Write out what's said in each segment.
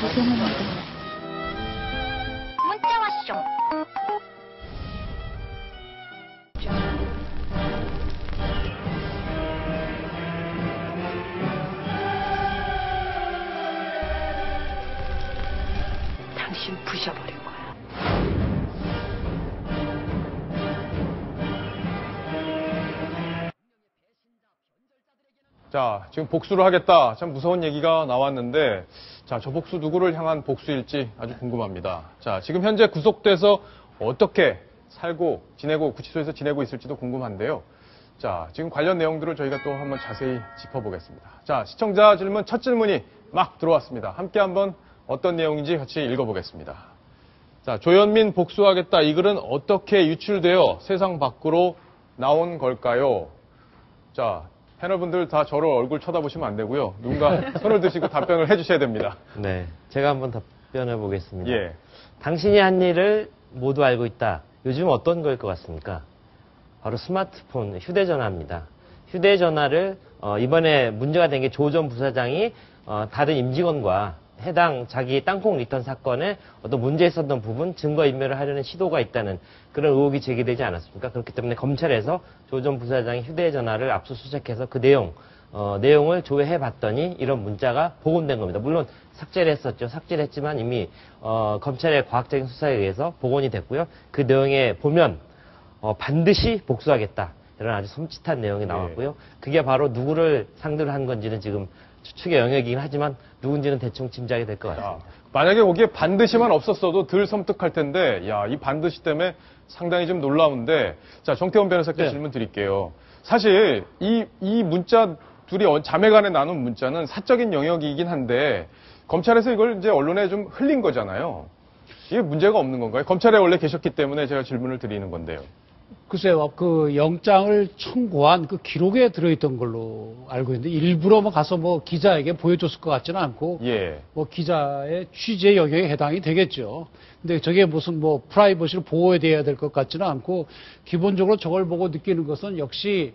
죄송합니다. 문자 왔쇼. 당신 부셔버릴 거야. 자, 지금 복수를 하겠다. 참 무서운 얘기가 나왔는데, 자, 저 복수 누구를 향한 복수일지 아주 궁금합니다. 자, 지금 현재 구속돼서 어떻게 살고 지내고 구치소에서 지내고 있을지도 궁금한데요. 자, 지금 관련 내용들을 저희가 또 한번 자세히 짚어보겠습니다. 자, 시청자 질문 첫 질문이 막 들어왔습니다. 함께 한번 어떤 내용인지 같이 읽어보겠습니다. 자, 조현민 복수하겠다. 이 글은 어떻게 유출되어 세상 밖으로 나온 걸까요? 자, 패널분들 다 저를 얼굴 쳐다보시면 안 되고요. 누군가 손을 드시고 답변을 해주셔야 됩니다. 네, 제가 한번 답변해 보겠습니다. 예. 당신이 한 일을 모두 알고 있다. 요즘 어떤 거일 것 같습니까? 바로 스마트폰, 휴대전화입니다. 휴대전화를 이번에 문제가 된 게 조 전 부사장이 다른 임직원과 해당 자기 땅콩 리턴 사건에 어떤 문제 있었던 부분 증거인멸을 하려는 시도가 있다는 그런 의혹이 제기되지 않았습니까? 그렇기 때문에 검찰에서 조 전 부사장이 휴대전화를 압수수색해서 그 내용을 조회해 봤더니 이런 문자가 복원된 겁니다. 물론 삭제를 했었죠. 삭제를 했지만 이미 검찰의 과학적인 수사에 의해서 복원이 됐고요. 그 내용에 보면 반드시 복수하겠다. 이런 아주 섬찟한 내용이 나왔고요. 그게 바로 누구를 상대로 한 건지는 지금 추측의 영역이긴 하지만 누군지는 대충 짐작이 될 것 같습니다. 만약에 거기에 반드시만 없었어도 덜 섬뜩할 텐데, 야, 이 반드시 때문에 상당히 좀 놀라운데, 자, 정태원 변호사께 질문 드릴게요. 사실 이 문자 둘이 자매 간에 나눈 문자는 사적인 영역이긴 한데, 검찰에서 이걸 이제 언론에 좀 흘린 거잖아요. 이게 문제가 없는 건가요? 검찰에 원래 계셨기 때문에 제가 질문을 드리는 건데요. 글쎄요, 그 영장을 청구한 그 기록에 들어있던 걸로 알고 있는데 일부러 가서 기자에게 보여줬을 것 같지는 않고, 예. 기자의 취재 영역에 해당이 되겠죠. 근데 저게 무슨 프라이버시를 보호해야 될 것 같지는 않고, 기본적으로 저걸 보고 느끼는 것은 역시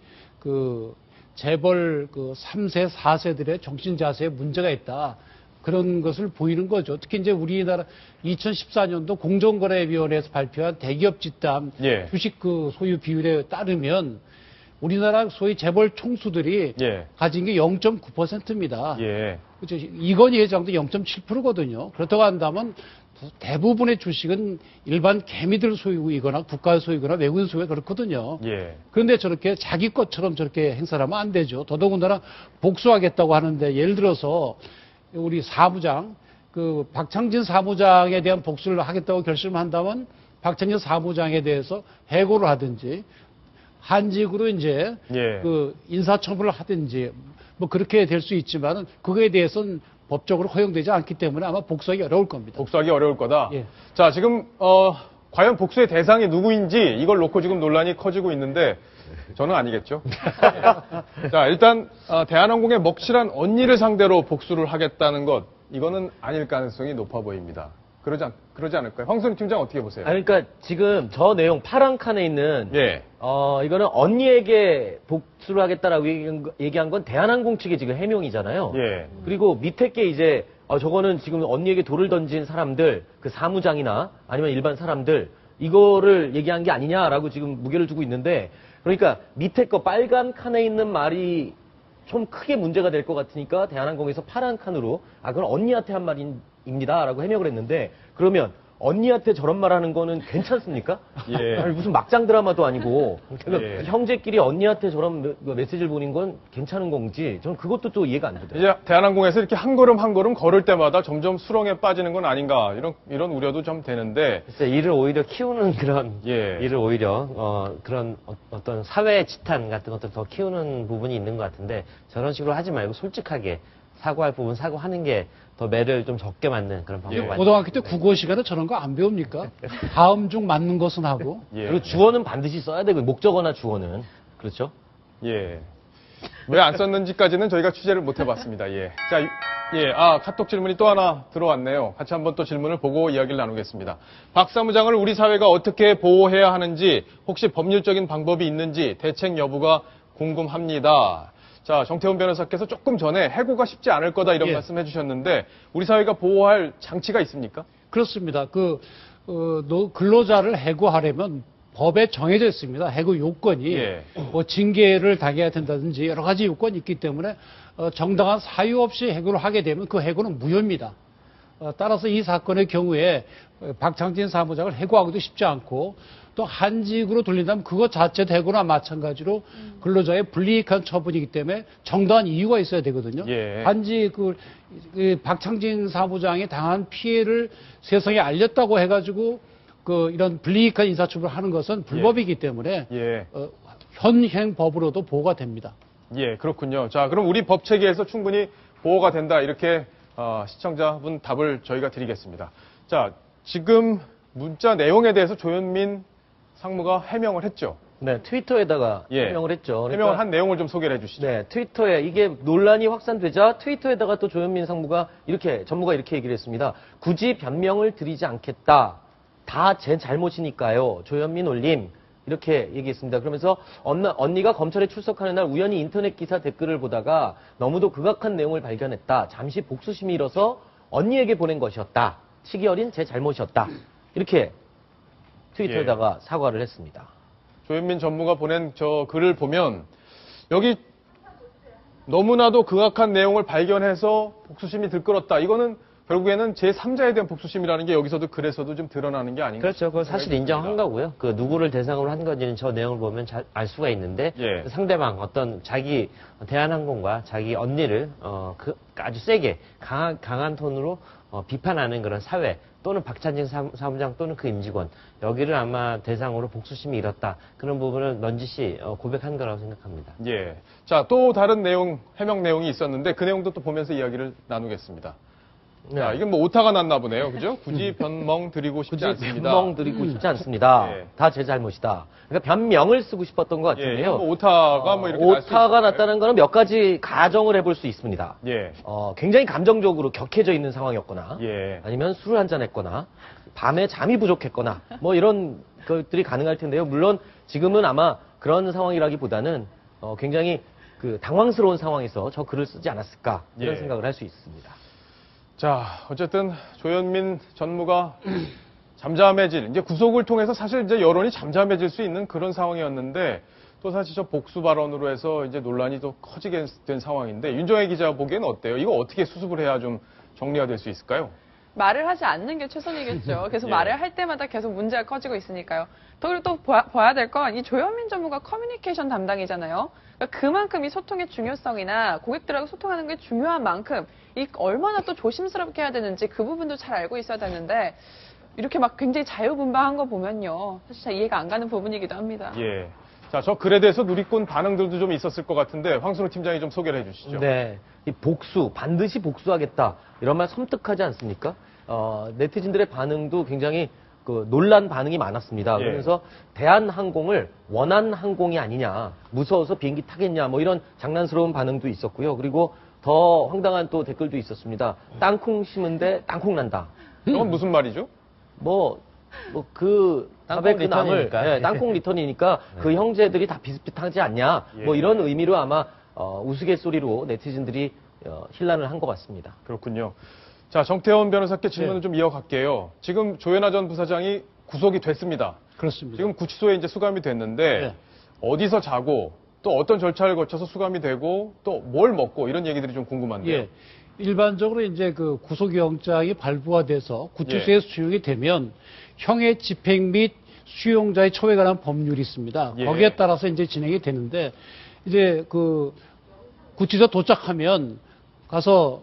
재벌 3세, 4세들의 정신 자세에 문제가 있다. 그런 것을 보이는 거죠. 특히 이제 우리나라 2014년도 공정거래위원회에서 발표한 대기업 집단 예. 주식 소유 비율에 따르면 우리나라 소위 재벌 총수들이 예. 가진 게 0.9%입니다. 예. 그렇죠. 이건희 회장도 0.7%거든요. 그렇다고 한다면 대부분의 주식은 일반 개미들 소유이거나 국가 소유거나 외국인 소유가 그렇거든요. 예. 그런데 저렇게 자기 것처럼 저렇게 행사를 하면 안 되죠. 더더군다나 복수하겠다고 하는데 예를 들어서 우리 사무장, 박창진 사무장에 대한 복수를 하겠다고 결심한다면 박창진 사무장에 대해서 해고를 하든지 한직으로 이제 예. 인사처분을 하든지 그렇게 될 수 있지만은 그거에 대해서는 법적으로 허용되지 않기 때문에 아마 복수하기 어려울 겁니다. 복수하기 어려울 거다. 예. 자, 지금 과연 복수의 대상이 누구인지 이걸 놓고 지금 논란이 커지고 있는데 저는 아니겠죠. 자, 일단 대한항공의 먹칠한 언니를 상대로 복수를 하겠다는 것, 이거는 아닐 가능성이 높아 보입니다. 그러지 않을까요? 황선희 팀장 어떻게 보세요? 그러니까 지금 저 내용 파란 칸에 있는 예. 이거는 언니에게 복수를 하겠다라고 얘기한 건 대한항공 측의 지금 해명이잖아요. 예. 그리고 밑에 게 이제 저거는 지금 언니에게 돌을 던진 사람들, 그 사무장이나 아니면 일반 사람들 이거를 얘기한 게 아니냐라고 지금 무게를 두고 있는데, 그러니까 밑에 거 빨간 칸에 있는 말이 좀 크게 문제가 될 것 같으니까 대한항공에서 파란 칸으로 그건 언니한테 한 말입니다라고 해명을 했는데, 그러면 언니한테 저런 말 하는 거는 괜찮습니까? 예. 아니, 무슨 막장 드라마도 아니고 그러니까 예. 형제끼리 언니한테 저런 메시지를 보낸 건 괜찮은 건지 저는 그것도 또 이해가 안 되더라고요. 이제 대한항공에서 이렇게 한 걸음 한 걸음 걸을 때마다 점점 수렁에 빠지는 건 아닌가 이런 우려도 좀 되는데. 글쎄, 이를 오히려 키우는 그런 예. 이를 오히려 그런 어떤 사회 지탄 같은 것들 더 키우는 부분이 있는 것 같은데, 저런 식으로 하지 말고 솔직하게 사과할 부분 사과하는 게 더 매를 좀 적게 맞는 그런 방법 같아요. 고등학교 때 국어 시간에 저런 거 안 배웁니까? 다음 중 맞는 것은 하고. 예. 그리고 주어는 반드시 써야 되고, 목적어나 주어는. 그렇죠? 예. 왜 안 썼는지까지는 저희가 취재를 못 해봤습니다. 예. 자, 예. 카톡 질문이 또 하나 들어왔네요. 같이 한번 또 질문을 보고 이야기를 나누겠습니다. 박 사무장을 우리 사회가 어떻게 보호해야 하는지, 혹시 법률적인 방법이 있는지 대책 여부가 궁금합니다. 자, 정태훈 변호사께서 조금 전에 해고가 쉽지 않을 거다 이런 예. 말씀 해주셨는데 우리 사회가 보호할 장치가 있습니까? 그렇습니다. 근로자를 해고하려면 법에 정해져 있습니다. 해고 요건이 예. 뭐 징계를 당해야 된다든지 여러 가지 요건이 있기 때문에 정당한 사유 없이 해고를 하게 되면 그 해고는 무효입니다. 따라서 이 사건의 경우에 박창진 사무장을 해고하기도 쉽지 않고 또 한직으로 돌린다면 그것 자체도 해고나 마찬가지로 근로자의 불이익한 처분이기 때문에 정당한 이유가 있어야 되거든요. 예. 단지 박창진 사무장이 당한 피해를 세상에 알렸다고 해가지고 이런 불이익한 인사처분을 하는 것은 불법이기 때문에 예. 현행 법으로도 보호가 됩니다. 예, 그렇군요. 자, 그럼 우리 법 체계에서 충분히 보호가 된다. 이렇게 시청자분 답을 저희가 드리겠습니다. 자, 지금 문자 내용에 대해서 조현민 상무가 해명을 했죠. 네, 트위터에다가 예. 해명을 했죠. 그러니까 해명을 한 내용을 좀 소개를 해주시죠. 네, 트위터에 이게 논란이 확산되자 트위터에다가 또 조현민 상무가 전무가 이렇게 얘기를 했습니다. 굳이 변명을 드리지 않겠다. 다 제 잘못이니까요. 조현민 올림. 이렇게 얘기했습니다. 그러면서 언니가 검찰에 출석하는 날 우연히 인터넷 기사 댓글을 보다가 너무도 극악한 내용을 발견했다. 잠시 복수심이 일어서 언니에게 보낸 것이었다. 치기 어린 제 잘못이었다. 이렇게 트위터에다가 사과를 했습니다. 조현민 전무가 보낸 저 글을 보면 여기 너무나도 극악한 내용을 발견해서 복수심이 들끓었다. 이거는 결국에는 제3자에 대한 복수심이라는 게 여기서도 글에서도 좀 드러나는 게 아닌가. 그렇죠. 그건 사실 인정한 거고요. 누구를 대상으로 한 건지는 저 내용을 보면 알 수가 있는데 예. 상대방 어떤 자기 대한항공과 자기 언니를 아주 세게 강한 톤으로 비판하는 그런 사회 또는 박찬진 사무장 또는 그 임직원 여기를 아마 대상으로 복수심이 일었다. 그런 부분을 넌지시 고백한 거라고 생각합니다. 예. 자, 또 다른 내용, 해명 내용이 있었는데 그 내용도 또 보면서 이야기를 나누겠습니다. 자, 이건 뭐 오타가 났나 보네요. 그죠? 굳이 변명 드리고 싶지 않습니다. 변명 드리고 싶지 않습니다. 예. 다 제 잘못이다. 그러니까 변명을 쓰고 싶었던 것 예, 같은데요. 이건 뭐 오타가 뭐 이렇게 날수 오타가 있을까요? 났다는 거는 몇 가지 가정을 해볼 수 있습니다. 예. 굉장히 감정적으로 격해져 있는 상황이었거나, 예. 아니면 술을 한잔 했거나, 밤에 잠이 부족했거나, 뭐 이런 것들이 가능할 텐데요. 물론 지금은 아마 그런 상황이라기보다는 굉장히 당황스러운 상황에서 저 글을 쓰지 않았을까 이런 예. 생각을 할 수 있습니다. 자, 어쨌든 조현민 전무가 잠잠해질, 이제 구속을 통해서 사실 이제 여론이 잠잠해질 수 있는 그런 상황이었는데 또 사실 저 복수 발언으로 해서 이제 논란이 더 커지게 된 상황인데 윤정혜 기자 보기에는 어때요? 이거 어떻게 수습을 해야 좀 정리가 될 수 있을까요? 말을 하지 않는 게 최선이겠죠. 계속 예. 말을 할 때마다 계속 문제가 커지고 있으니까요. 그리고 또 봐야 될 건 이 조현민 전무가 커뮤니케이션 담당이잖아요. 그러니까 그만큼 이 소통의 중요성이나 고객들하고 소통하는 게 중요한 만큼 이 얼마나 또 조심스럽게 해야 되는지 그 부분도 잘 알고 있어야 되는데 이렇게 막 굉장히 자유분방한 거 보면요. 사실 잘 이해가 안 가는 부분이기도 합니다. 예. 자, 저 글에 대해서 누리꾼 반응들도 좀 있었을 것 같은데 황순우 팀장이 좀 소개를 해주시죠. 네. 이 반드시 복수하겠다. 이런 말 섬뜩하지 않습니까? 네티즌들의 반응도 굉장히 논란 반응이 많았습니다. 예. 그러면서 대한항공을 원한 항공이 아니냐, 무서워서 비행기 타겠냐, 뭐 이런 장난스러운 반응도 있었고요. 그리고 더 황당한 또 댓글도 있었습니다. 땅콩 심은데 땅콩 난다. 이건 무슨 말이죠? 땅콩 리턴이니까. 예, 땅콩 리턴이니까 그 형제들이 다 비슷비슷하지 않냐. 예. 뭐 이런 의미로 아마 우스갯소리로 네티즌들이 hil난을 한 것 같습니다. 그렇군요. 자, 정태원 변호사께 질문을 네. 좀 이어갈게요. 지금 조현아 전 부사장이 구속이 됐습니다. 그렇습니다. 지금 구치소에 이제 수감이 됐는데 네. 어디서 자고 또 어떤 절차를 거쳐서 수감이 되고 또 뭘 먹고 이런 얘기들이 좀 궁금한데요. 예. 일반적으로 이제 구속영장이 발부가 돼서 구치소에 예. 수용이 되면 형의 집행 및 수용자의 처우에 관한 법률이 있습니다. 예. 거기에 따라서 이제 진행이 되는데 이제 구치소 도착하면 가서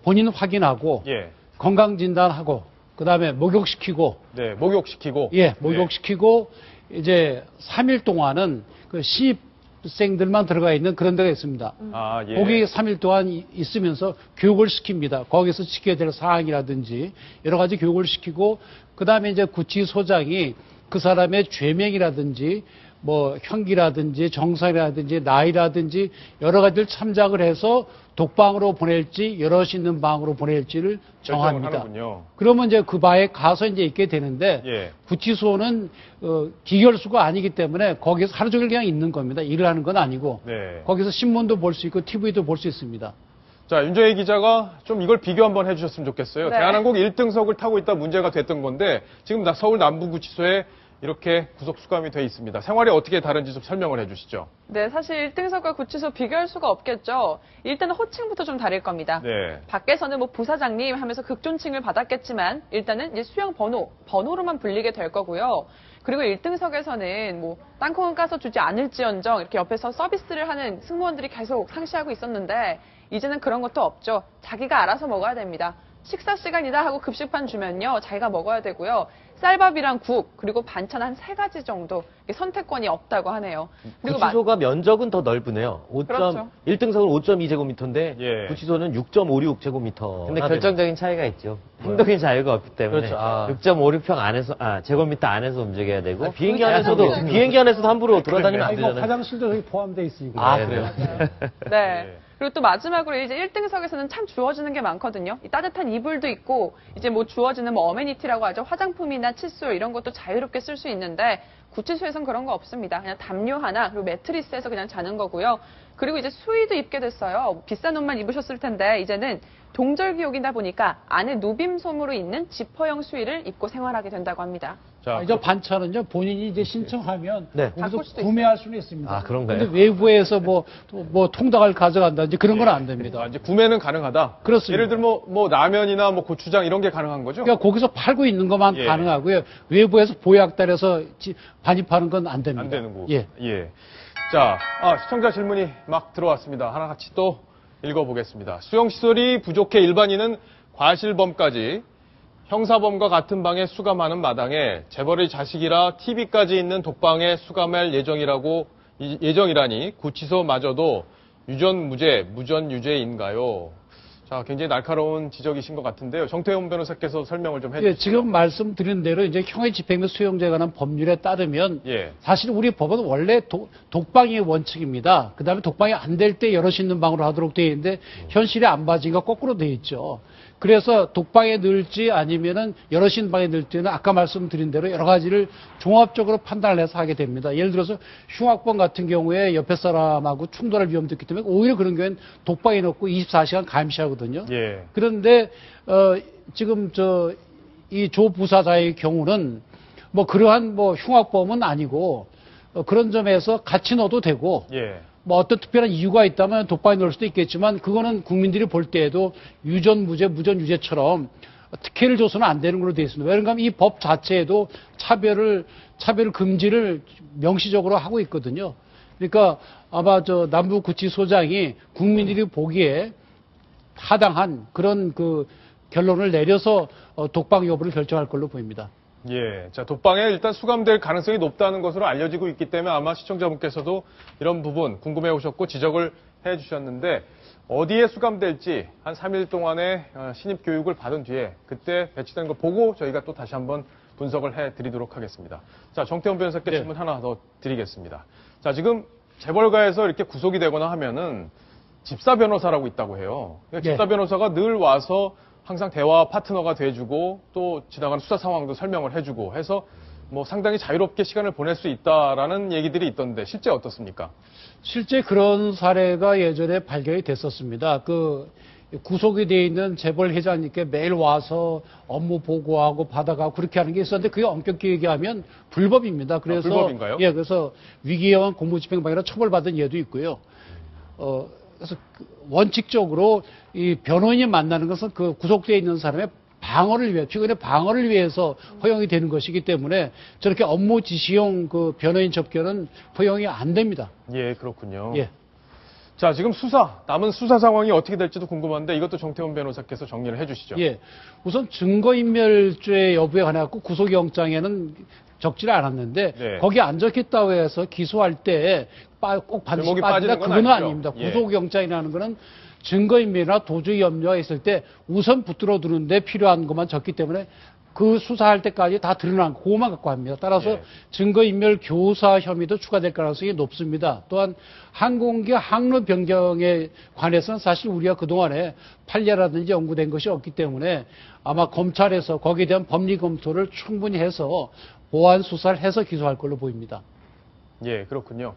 본인 확인하고 예. 건강 진단하고 그다음에 목욕시키고 네, 목욕시키고. 목욕시키고 이제 3일 동안은 신입생들만 들어가 있는 그런 데가 있습니다. 아, 예. 거기 3일 동안 있으면서 교육을 시킵니다. 거기서 지켜야 될 사항이라든지 여러 가지 교육을 시키고 그다음에 이제 구치소장이 그 사람의 죄명이라든지 뭐 형기라든지 정상이라든지 나이라든지 여러 가지를 참작을 해서 독방으로 보낼지 여럿이 있는 방으로 보낼지를 결정을 정합니다. 하는군요. 그러면 이제 그 바에 가서 이제 있게 되는데 예. 구치소는 기결수가 아니기 때문에 거기서 하루 종일 그냥 있는 겁니다. 일을 하는 건 아니고 네. 거기서 신문도 볼 수 있고 TV도 볼 수 있습니다. 자, 윤정희 기자가 좀 이걸 비교 한번 해주셨으면 좋겠어요. 네. 대한항공 1등석을 타고 있다 문제가 됐던 건데 지금 서울 남부구치소에 이렇게 구속 수감이 돼 있습니다. 생활이 어떻게 다른지 좀 설명을 해주시죠. 네, 사실 1등석과 구치소 비교할 수가 없겠죠. 일단은 호칭부터 좀 다를 겁니다. 네. 밖에서는 뭐 부사장님 하면서 극존칭을 받았겠지만 일단은 이제 수용 번호로만 불리게 될 거고요. 그리고 1등석에서는 뭐 땅콩은 까서 주지 않을지언정 이렇게 옆에서 서비스를 하는 승무원들이 계속 상시하고 있었는데 이제는 그런 것도 없죠. 자기가 알아서 먹어야 됩니다. 식사 시간이다 하고 급식판 주면요. 자기가 먹어야 되고요. 쌀밥이랑 국 그리고 반찬 한 3가지 정도 선택권이 없다고 하네요. 그리고 구치소가 면적은 더 넓으네요. 그렇죠. 1등석은 5.2제곱미터인데 예. 구치소는 6.56제곱미터. 근데 결정적인 차이가 있죠. 행동의 자유가 없기 때문에 그렇죠. 아. 6.56평 안에서 제곱미터 안에서 움직여야 되고 비행기 안에서도 함부로 돌아다니면 안 이거 되잖아요. 화장실도 여기 포함되어 있으니까. 아, 그래요? 네. 그리고 또 마지막으로 이제 1등석에서는 참 주어지는 게 많거든요. 이 따뜻한 이불도 있고, 이제 뭐 주어지는 뭐 어메니티라고 하죠. 화장품이나 칫솔 이런 것도 자유롭게 쓸 수 있는데, 구치소에선 그런 거 없습니다. 그냥 담요 하나, 그리고 매트리스에서 그냥 자는 거고요. 그리고 이제 수의도 입게 됐어요. 비싼 옷만 입으셨을 텐데, 이제는 동절기옥이다 보니까 안에 누빔솜으로 있는 지퍼형 수의를 입고 생활하게 된다고 합니다. 자, 이제 반찬은요 본인이 이제 신청하면 네. 거기서 바꿀 수도 구매할 수는 있습니다. 아, 그런가요? 근데 외부에서 뭐 통닭을 가져간다든지 그런 건 안 됩니다. 이제 구매는 가능하다. 그렇습니다. 예를 들면 뭐 라면이나 뭐 고추장 이런 게 가능한 거죠? 그러니까 거기서 팔고 있는 것만 예. 가능하고요. 외부에서 보약달에서 반입하는 건 안 됩니다. 안 되는 거. 예. 예. 자, 시청자 질문이 막 들어왔습니다. 하나 같이 또 읽어보겠습니다. 수용시설이 부족해 일반인은 과실범까지 형사범과 같은 방에 수감하는 마당에 재벌의 자식이라 TV까지 있는 독방에 수감할 예정이라니 구치소마저도 유전무죄, 무전유죄인가요? 자, 굉장히 날카로운 지적이신 것 같은데요. 정태훈 변호사께서 설명을 좀 해주시죠. 예, 지금 말씀드린 대로 이제 형의 집행 및 수용자에 관한 법률에 따르면 예. 사실 우리 법은 원래 독방이 원칙입니다. 그다음에 독방이 안 될 때 여럿이 있는 방으로 하도록 되어 있는데 현실에 안 맞으니까 거꾸로 되어 있죠. 그래서 독방에 넣을지 아니면은 여럿이 있는 방에 넣을지는 아까 말씀드린 대로 여러 가지를 종합적으로 판단을 해서 하게 됩니다. 예를 들어서 흉악범 같은 경우에 옆에 사람하고 충돌할 위험도 있기 때문에 오히려 그런 경우에는 독방에 넣고 24시간 감시하거든요. 예. 그런데 지금 이 조 부사자의 경우는 뭐 그러한 뭐 흉악범은 아니고 그런 점에서 같이 넣어도 되고 예. 뭐 어떤 특별한 이유가 있다면 독방에 넣을 수도 있겠지만 그거는 국민들이 볼 때에도 유전무죄, 무전유죄처럼 특혜를 줘서는 안 되는 걸로 되어 있습니다. 왜냐하면 이 법 자체에도 차별 금지를 명시적으로 하고 있거든요. 그러니까 아마 남부구치소장이 국민들이 보기에 타당한 그런 그 결론을 내려서 독방 여부를 결정할 걸로 보입니다. 예. 자, 독방에 일단 수감될 가능성이 높다는 것으로 알려지고 있기 때문에 아마 시청자분께서도 이런 부분 궁금해 오셨고 지적을 해 주셨는데 어디에 수감될지 한 3일 동안의 신입 교육을 받은 뒤에 그때 배치되는 걸 보고 저희가 또 다시 한번 분석을 해 드리도록 하겠습니다. 자, 정태훈 변호사께 네. 질문 하나 더 드리겠습니다. 자, 지금 재벌가에서 이렇게 구속이 되거나 하면은 집사 변호사라고 있다고 해요. 그러니까 집사 네. 변호사가 늘 와서 항상 대화 파트너가 돼주고 또 지나가는 수사 상황도 설명을 해주고 해서 뭐 상당히 자유롭게 시간을 보낼 수 있다라는 얘기들이 있던데 실제 어떻습니까? 실제 그런 사례가 예전에 발견이 됐었습니다. 그 구속이 돼 있는 재벌 회장님께 매일 와서 업무 보고하고 받아가고 그렇게 하는 게 있었는데 그게 엄격히 얘기하면 불법입니다. 그래서 불법인가요? 예, 그래서 위기의원 공무집행방해로 처벌받은 예도 있고요. 그래서 원칙적으로 이 변호인이 만나는 것은 그 구속되어 있는 사람의 방어를 위해, 피고인의 방어를 위해서 허용이 되는 것이기 때문에 저렇게 업무 지시용 그 변호인 접견은 허용이 안 됩니다. 예, 그렇군요. 예. 자, 지금 남은 수사 상황이 어떻게 될지도 궁금한데 이것도 정태훈 변호사께서 정리를 해주시죠. 예. 우선 증거인멸죄 여부에 관해 갖고 구속영장에는 적지를 않았는데 네. 거기 안 적혔다고 해서 기소할 때 꼭 반드시 제목이 빠진다 빠지는 건 그건 아니죠. 아닙니다. 예. 구속영장이라는 거는 증거인멸이나 도주 염려가 있을 때 우선 붙들어 두는데 필요한 것만 적기 때문에 그 수사할 때까지 다 드러난 그것만 갖고 합니다. 따라서 예. 증거인멸 교사 혐의도 추가될 가능성이 높습니다. 또한 항공기 항로 변경에 관해서는 사실 우리가 그동안에 판례라든지 연구된 것이 없기 때문에 아마 검찰에서 거기에 대한 법리 검토를 충분히 해서 보완 수사를 해서 기소할 걸로 보입니다. 예, 그렇군요.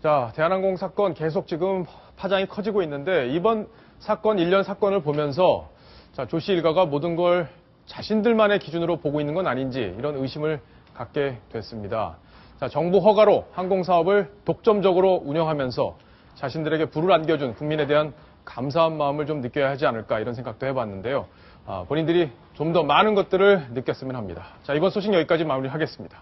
자, 대한항공 사건 계속 지금 파장이 커지고 있는데 이번 사건, 일련 사건을 보면서 자, 조 씨 일가가 모든 걸 자신들만의 기준으로 보고 있는 건 아닌지 이런 의심을 갖게 됐습니다. 자, 정부 허가로 항공사업을 독점적으로 운영하면서 자신들에게 불을 안겨준 국민에 대한 감사한 마음을 좀 느껴야 하지 않을까 이런 생각도 해봤는데요. 본인들이 좀 더 많은 것들을 느꼈으면 합니다. 자, 이번 소식 여기까지 마무리하겠습니다.